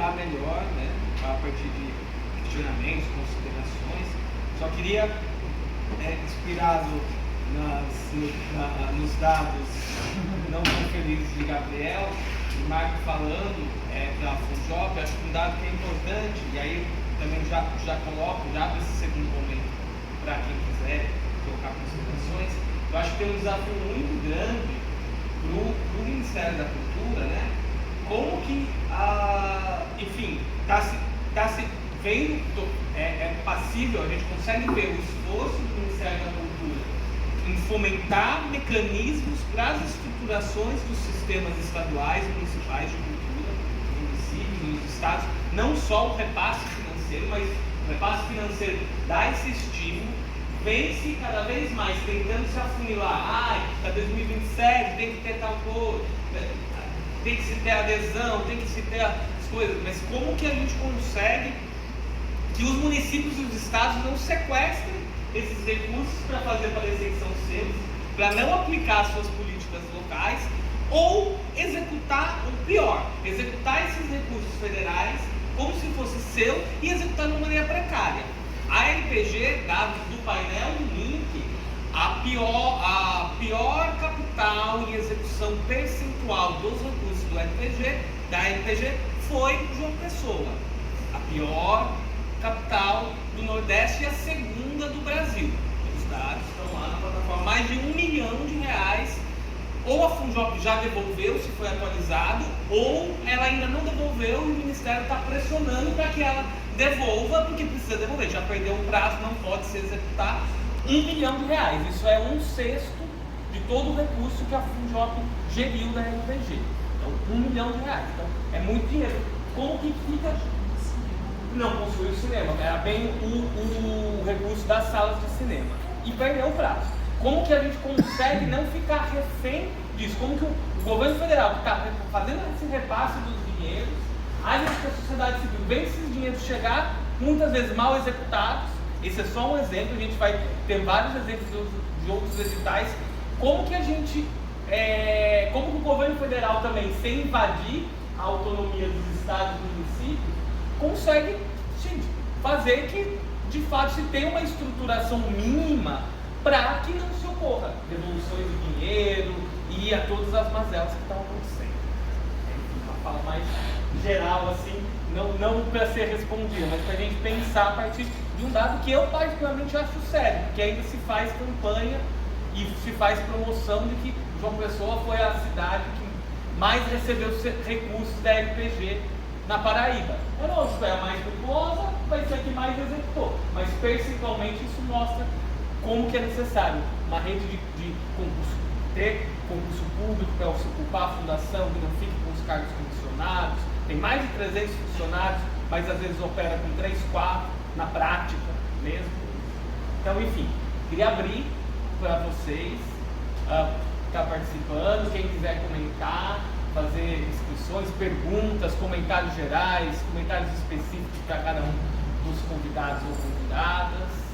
trabalhar melhor, né, a partir de questionamentos, considerações. Só queria, inspirado nos dados não tão felizes de Gabriel e Marco falando para a Funjop, acho que um dado que é importante, e aí também já coloco, já para esse segundo momento, para quem quiser colocar considerações. Eu acho que tem um desafio muito grande para o Ministério da Cultura, né? Como que, enfim, está se vendo, é passível, a gente consegue ver o esforço do Ministério da Cultura em fomentar mecanismos para as estruturações dos sistemas estaduais e municipais de cultura, nos municípios, nos estados, não só o repasse financeiro, mas o repasse financeiro dá esse estímulo, vem-se cada vez mais tentando se afunilar, para 2027 tem que ter tal coisa, tem que se ter adesão, tem que se ter as coisas, mas como que a gente consegue que os municípios e os estados não sequestrem esses recursos para fazer parecer que são seus, para não aplicar suas políticas locais, ou executar, ou pior, executar esses recursos federais como se fosse seu e executar de uma maneira precária. A LPG, dados do painel do link, a pior capital e execução percentual dos recursos da LPG foi João Pessoa. A pior capital do Nordeste e a segunda do Brasil. Os dados estão lá na plataforma. Mais de R$1 milhão. Ou a Funjop já devolveu, se foi atualizado, ou ela ainda não devolveu e o Ministério está pressionando para que ela devolva, porque precisa devolver. Já perdeu o prazo, não pode se executar. R$1 milhão. Isso é 1/6 de todo o recurso que a Funjop geriu da LPG. Então, R$1 milhão. Então, é muito dinheiro. Como que fica? Não construiu o cinema, era bem o recurso das salas de cinema. E perdeu o prazo. Como que a gente consegue não ficar refém disso? Como que o governo federal, que está fazendo esse repasse dos dinheiros, a sociedade civil vê esses dinheiros chegar, muitas vezes mal executados. Esse é só um exemplo, a gente vai ter vários exemplos de outros editais. Como que a gente, como que o governo federal também, sem invadir a autonomia dos estados e municípios, consegue fazer que, de fato, se tenha uma estruturação mínima para que não se ocorra devoluções de dinheiro e a todas as mazelas que estão acontecendo. Enfim, uma fala mais geral, assim, não para ser respondida, mas para a gente pensar a partir de um dado que eu particularmente acho sério, porque ainda se faz campanha e se faz promoção de que João Pessoa foi a cidade que mais recebeu recursos da LPG na Paraíba. É lógico, é a mais populosa, vai ser a que mais executou, mas percentualmente isso mostra como que é necessário uma rede de concurso, ter concurso público para ocupar a fundação, que não fique com os cargos comissionados. Tem mais de 300 funcionários, mas às vezes opera com 3, 4 na prática mesmo. Então, enfim, queria abrir para vocês estar participando, quem quiser comentar, fazer inscrições, perguntas, comentários gerais, comentários específicos para cada um dos convidados ou convidadas.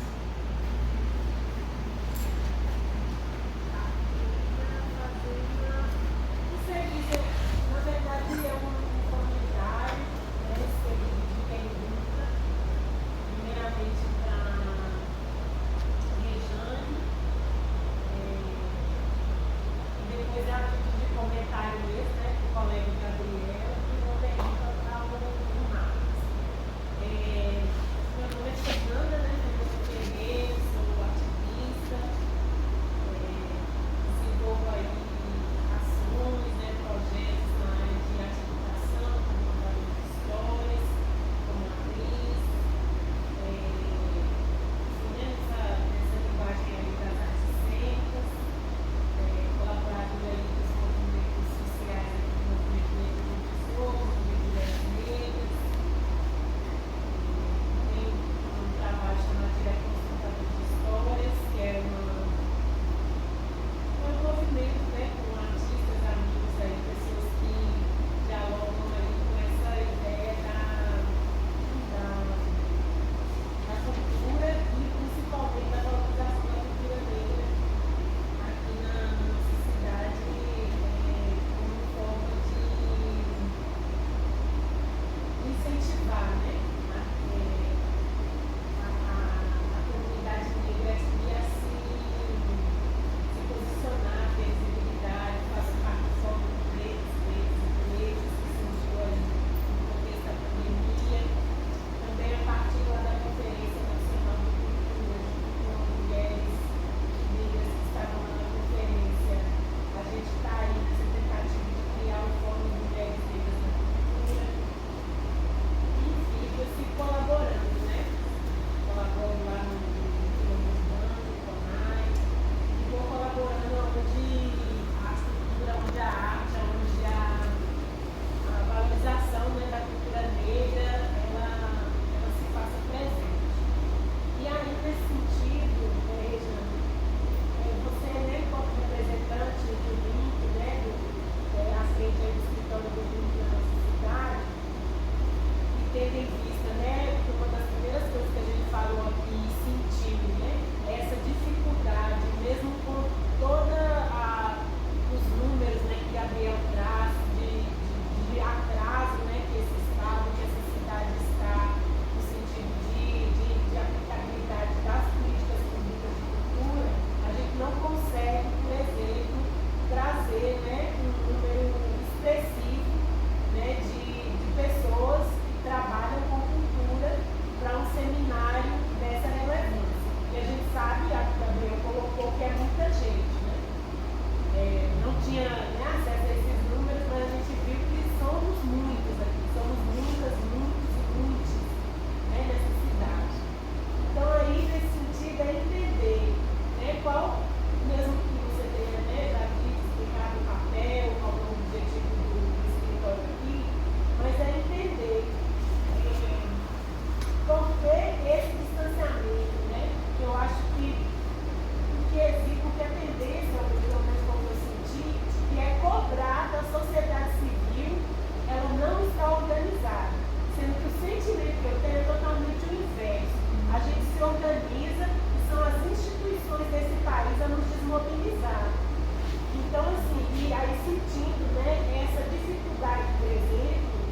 sentindo, né, essa dificuldade, por exemplo,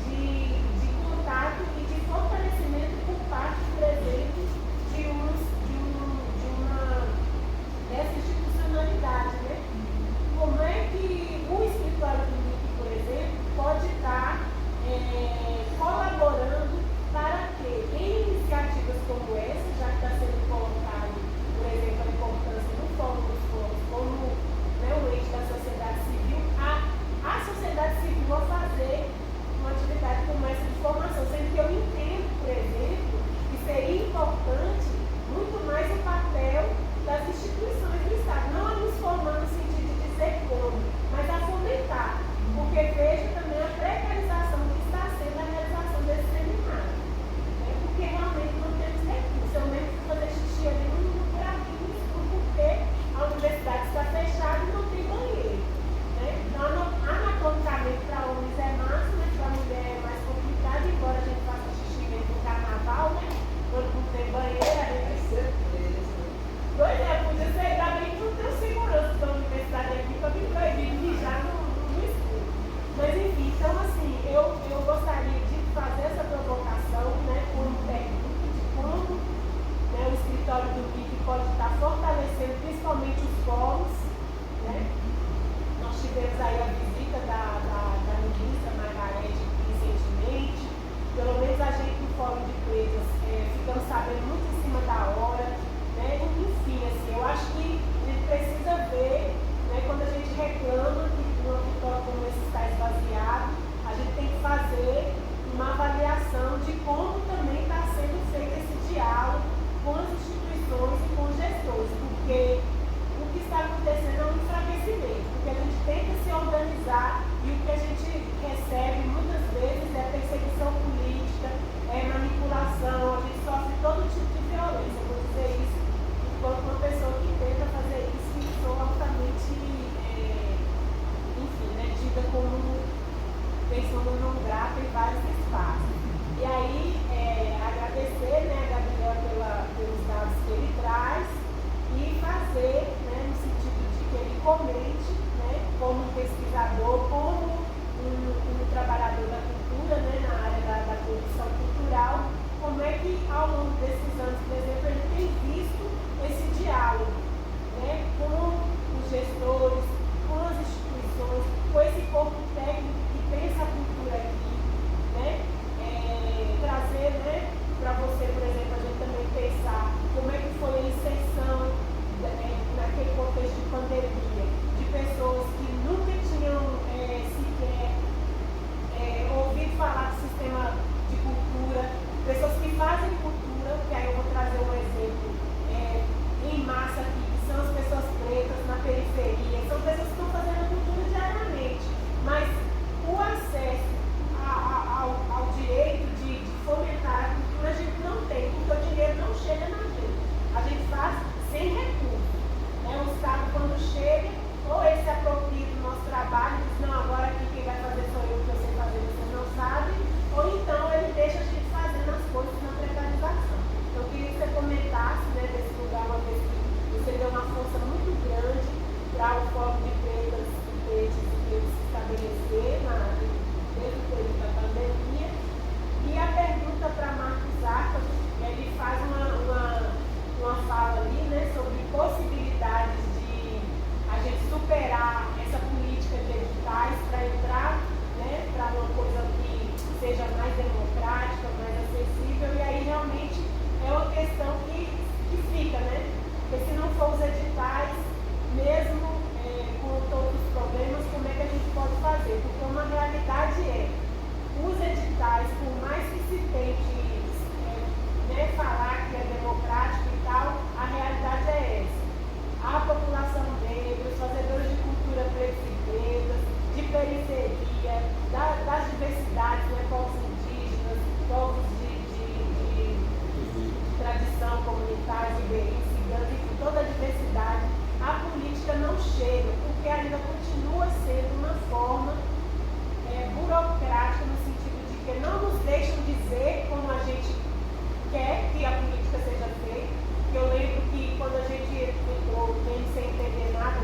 de contato e de fortalecimento por parte, por exemplo, dessa institucionalidade, né? Como é que o escritório do MIC, por exemplo, pode estar colaborando para que, em iniciativas como essa, já que está sendo colocado, por exemplo, a importância do Fórum dos Fóruns como, né, um ente da sociedade civil, a sociedade civil a fazer uma atividade como essa de formação, sendo que eu entendo, por exemplo, que seria importante muito mais o papel das instituições do Estado, não a nos formar no sentido de dizer como, mas a fomentar, porque vejo também a precarização que está sendo a realização desse seminário, né? Porque realmente não temos recursos, eu mesmo fui fazer xixi ali no buraquinho no escuro, porque a universidade está fechada e não tem banheiro, né? Então, anatomicamente para homens é massa, mas para mulher é mais complicado, embora a gente faça xixi mesmo no carnaval, né? Quando não tem banheiro, a gente vai ser preso. Pois é, podia ser, ainda bem que não tem segurança da universidade aqui para me proibir de mijar no escuro. Mas enfim, então assim, eu gostaria de fazer essa provocação, né, como pergunta de como, né, o escritório do MIC pode estar fortalecendo principalmente os fóruns, né? Nós tivemos aí a visita da ministra Margarete recentemente, pelo menos a gente no Fórum de Pretas ficamos sabendo muito em cima da hora, né? Enfim, assim, eu acho que a gente precisa ver, né, quando a gente reclama que um auditório como esse está esvaziado, a gente tem que fazer uma avaliação de como também está sendo feito esse diálogo com as instituições e com os gestores, porque o que está acontecendo é um enfraquecimento, porque a gente tenta se organizar e o que a gente recebe muitas vezes é perseguição política, é manipulação, a gente sofre todo tipo de violência. Eu vou dizer isso enquanto uma pessoa que tenta fazer isso e sou altamente, enfim, né, tida como pessoa não grata em vários espaços. E aí, agradecer, né, a Gabriel pelos dados que ele traz e fazer, né, no sentido de que ele comente, né, como um pesquisador, como um trabalhador da cultura, né, na área da produção cultural, como é que ao longo desses anos, por exemplo, ele tem visto esse diálogo, né, com os gestores, com as instituições, com esse corpo técnico que pensa a cultura aqui, né, trazer, né, para você, por exemplo, a gente também pensar como é que foi a inserção, naquele contexto de pandemia, de pessoas que nunca tinham sequer ouvido falar do sistema de cultura, pessoas que fazem cultura, que aí eu vou trazer um exemplo em massa aqui, que são as pessoas pretas na periferia, são pessoas que estão fazendo a cultura diariamente, mas o acesso ao direito de fomentar a cultura a gente não tem, porque o dinheiro não chega na gente, a gente faz sem recursos, né? O Estado quando chega, ou ele se apropria do nosso trabalho, diz, não, agora aqui quem vai fazer sou eu, que eu sei fazer, vocês não sabem, ou então ele deixa a gente fazendo as coisas na precarização. Então eu queria que você comentasse, né, desse lugar, uma vez que você deu uma força muito grande para o Fórum de Pretas e Pretos se estabelecer desde o período da pandemia. E a pergunta para Marcos Arca, ele faz uma fala ali, né, sobre possibilidades de a gente superar essa política de editais para entrar, né, para uma coisa que seja mais democrática, mais acessível, e aí realmente é uma questão que fica, né? Porque se não for os editais, mesmo com todos os problemas, como é que a gente pode fazer? Porque uma realidade os editais, por mais que se tente né, falar que é democrático e tal, a realidade é essa. A população negra, os fazedores de cultura pretos e pretas, de periferia, das diversidades, né, povos indígenas, povos de tradição comunitária, ribeirinhos, ciganos, enfim, toda a diversidade, a política não chega, porque ainda continua sendo uma forma burocrática, no sentido de que não nos deixam dizer como a gente quer que a política seja feita. Eu lembro que quando a gente entrou, mesmo sem entender nada